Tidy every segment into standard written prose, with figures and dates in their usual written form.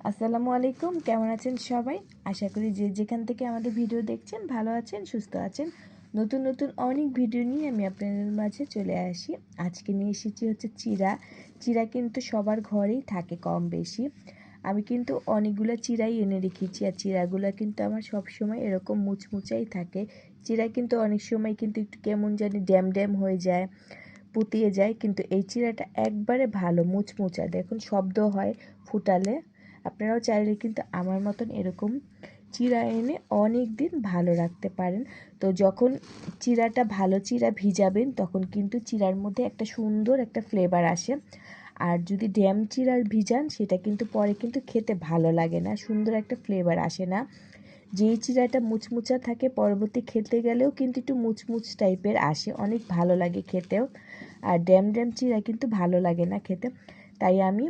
আসসালামু আলাইকুম, কেমন আছেন সবাই? আশা করি যে যেখান থেকে আমাদের ভিডিও দেখছেন ভালো আছেন, সুস্থ আছেন। নতুন নতুন অনেক ভিডিও নিয়ে আমি আপনাদের মাঝে চলে আসি। আজকে নিয়ে এসেছি হচ্ছে চিড়া। চিড়া কিন্তু সবার ঘরেই থাকে কম বেশি। আমি কিন্তু অনেকগুলো চিড়াই এনে রেখেছি, আর চিড়াগুলো কিন্তু আমার সব সময় এরকম মুচমুচাই থাকে। চিড়া কিন্তু অনেক সময় কিন্তু একটু কেমন জানি ড্যাম ড্যাম হয়ে যায়, পুতিয়ে যায়, কিন্তু এই চিড়াটা একবারে ভালো মুচমুচা, দেখুন শব্দ হয় ফুটালে। আপনারাও চাইলে কিন্তু আমার মতন এরকম চিড়া এনে অনেক দিন ভালো রাখতে পারেন। তো যখন চিড়াটা ভালো চিড়া ভিজাবেন তখন কিন্তু চিড়ার মধ্যে একটা সুন্দর একটা ফ্লেভার আসে। আর যদি ড্যাম চিড়া ভিজান সেটা কিন্তু পরে কিন্তু খেতে ভালো লাগে না, সুন্দর একটা ফ্লেভার আসে না। যেই চিড়াটা মুচমুচা থাকে পরবর্তী খেতে গেলেও কিন্তু একটু মুচমুচ টাইপের আসে, অনেক ভালো লাগে খেতেও। আর ড্যাম ড্যাম চিড়া কিন্তু ভালো লাগে না খেতে। তাই আমি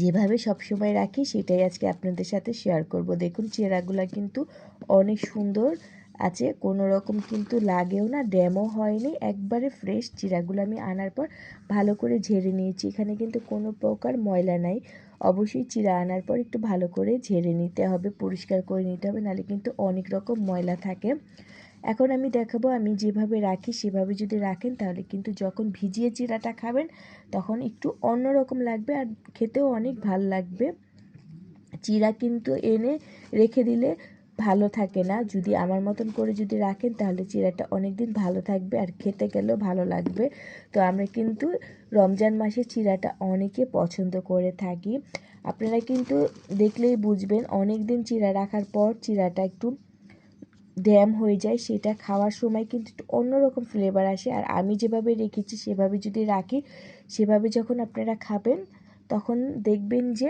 যেভাবে সবসময় রাখি সেটাই আজকে আপনাদের সাথে শেয়ার করব। দেখুন চিড়াগুলো কিন্তু অনেক সুন্দর আছে, কোনো রকম কিন্তু লাগেও না, ড্যামও হয়নি, একবারে ফ্রেশ চিড়াগুলো আমি আনার পর ভালো করে ঝেড়ে নিয়েছি। এখানে কিন্তু কোনো প্রকার ময়লা নাই। অবশ্যই চিড়া আনার পর একটু ভালো করে ঝেড়ে নিতে হবে, পরিষ্কার করে নিতে হবে, নাহলে কিন্তু অনেক রকম ময়লা থাকে। এখন আমি দেখাবো আমি যেভাবে রাখি সেভাবে যদি রাখেন তাহলে কিন্তু যখন ভিজিয়ে চিড়াটা খাবেন তখন একটু অন্যরকম লাগবে আর খেতেও অনেক ভালো লাগবে। চিড়া কিন্তু এনে রেখে দিলে ভালো থাকে না, যদি আমার মতন করে যদি রাখেন তাহলে চিড়াটা অনেক দিন ভালো থাকবে আর খেতে গেলেও ভালো লাগবে। তো আমরা কিন্তু রমজান মাসে চিড়াটা অনেকে পছন্দ করে থাকি। আপনারা কিন্তু দেখলেই বুঝবেন অনেক দিন চিড়া রাখার পর চিড়াটা একটু ড্যাম হয়ে যায়, সেটা খাওয়ার সময় কিন্তু একটু অন্যরকম ফ্লেভার আসে। আর আমি যেভাবে রেখেছি সেভাবে যদি রাখি, সেভাবে যখন আপনারা খাবেন তখন দেখবেন যে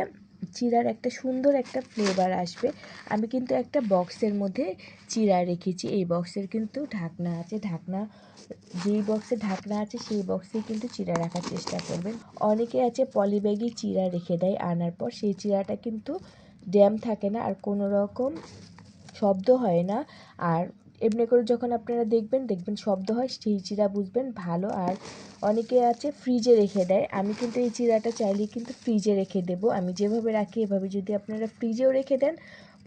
চিড়ার একটা সুন্দর একটা ফ্লেভার আসবে। আমি কিন্তু একটা বক্সের মধ্যে চিড়া রেখেছি, এই বক্সের কিন্তু ঢাকনা আছে, ঢাকনা যেই বক্সে ঢাকনা আছে সেই বক্সে কিন্তু চিড়া রাখার চেষ্টা করবেন। অনেকে আছে পলিব্যাগে চিড়া রেখে দেয়, আনার পর সেই চিড়াটা কিন্তু ড্যাম থাকে না আর কোনো রকম শব্দ হয় না। আর এমনি করে যখন আপনারা দেখবেন শব্দ হয়, সেই চিড়া বুঝবেন ভালো। আর অনেকে আছে ফ্রিজে রেখে দেয়, আমি কিন্তু এই চিড়াটা চাইলে কিন্তু ফ্রিজে রেখে দেবো। আমি যেভাবে রাখি এভাবে যদি আপনারা ফ্রিজেও রেখে দেন,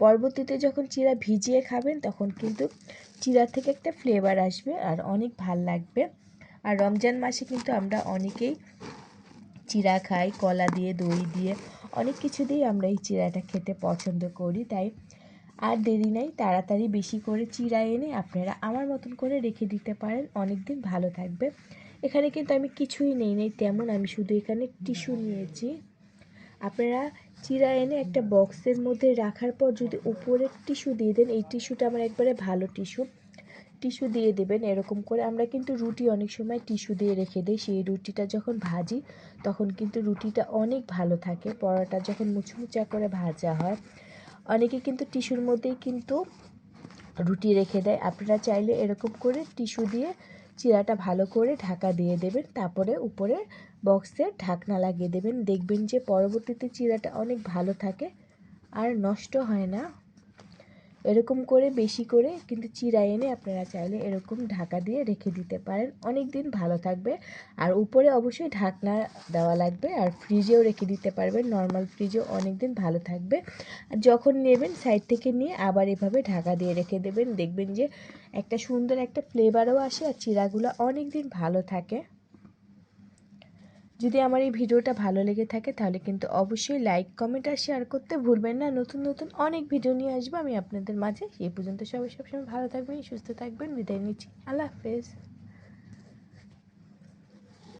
পরবর্তীতে যখন চিড়া ভিজিয়ে খাবেন তখন কিন্তু চিড়া থেকে একটা ফ্লেভার আসবে আর অনেক ভাল লাগবে। আর রমজান মাসে কিন্তু আমরা অনেকেই চিড়া খাই, কলা দিয়ে, দই দিয়ে, অনেক কিছু দিয়ে আমরা এই চিড়াটা খেতে পছন্দ করি। তাই আর দেরি নাই, তাড়াতাড়ি বেশি করে চিড়া এনে আপনারা আমার মতন করে রেখে দিতে পারেন, অনেক দিন ভালো থাকবে। এখানে কিন্তু আমি কিছুই নেই তেমন, আমি শুধু এখানে টিস্যু নিয়েছি। আপনারা চিড়া এনে একটা বক্সের মধ্যে রাখার পর যদি উপরে টিস্যু দিয়ে দেন, এই টিস্যুটা আমার একবারে ভালো টিস্যু, টিস্যু দিয়ে দেবেন এরকম করে। আমরা কিন্তু রুটি অনেক সময় টিস্যু দিয়ে রেখে দিই, সেই রুটিটা যখন ভাজি তখন কিন্তু রুটিটা অনেক ভালো থাকে, পরোটা যখন মুচমুচা করে ভাজা হয়। অনেকে কিন্তু টিস্যুর মধ্যেই কিন্তু রুটি রেখে দেয়। আপনারা চাইলে এরকম করে টিস্যু দিয়ে চিড়াটা ভালো করে ঢাকা দিয়ে দেবেন, তারপরে উপরে বক্সে ঢাকনা লাগিয়ে দেবেন। দেখবেন যে পরবর্তীতে চিড়াটা অনেক ভালো থাকে আর নষ্ট হয় না। এরকম করে বেশি করে কিন্তু চিড়া এনে আপনারা চাইলে এরকম ঢাকা দিয়ে রেখে দিতে পারেন, অনেক দিন ভালো থাকবে। আর উপরে অবশ্যই ঢাকনা দেওয়া লাগবে, আর ফ্রিজেও রেখে দিতে পারবেন, নর্মাল ফ্রিজেও অনেক দিন ভালো থাকবে। আর যখন নেবেন সাইড থেকে নিয়ে আবার এভাবে ঢাকা দিয়ে রেখে দেবেন, দেখবেন যে একটা সুন্দর একটা ফ্লেভারও আসে আর চিড়াগুলো অনেক দিন ভালো থাকে। যদি আমার এই ভিডিওটা ভালো লেগে থাকে তাহলে কিন্তু অবশ্যই লাইক, কমেন্ট আর শেয়ার করতে ভুলবেন না। নতুন নতুন অনেক ভিডিও নিয়ে আসবো আমি আপনাদের মাঝে। সেই পর্যন্ত সবাই সবসময় ভালো থাকবেন, সুস্থ থাকবেন, বিদায় নিচ্ছি। আল্লাহ হাফেজ।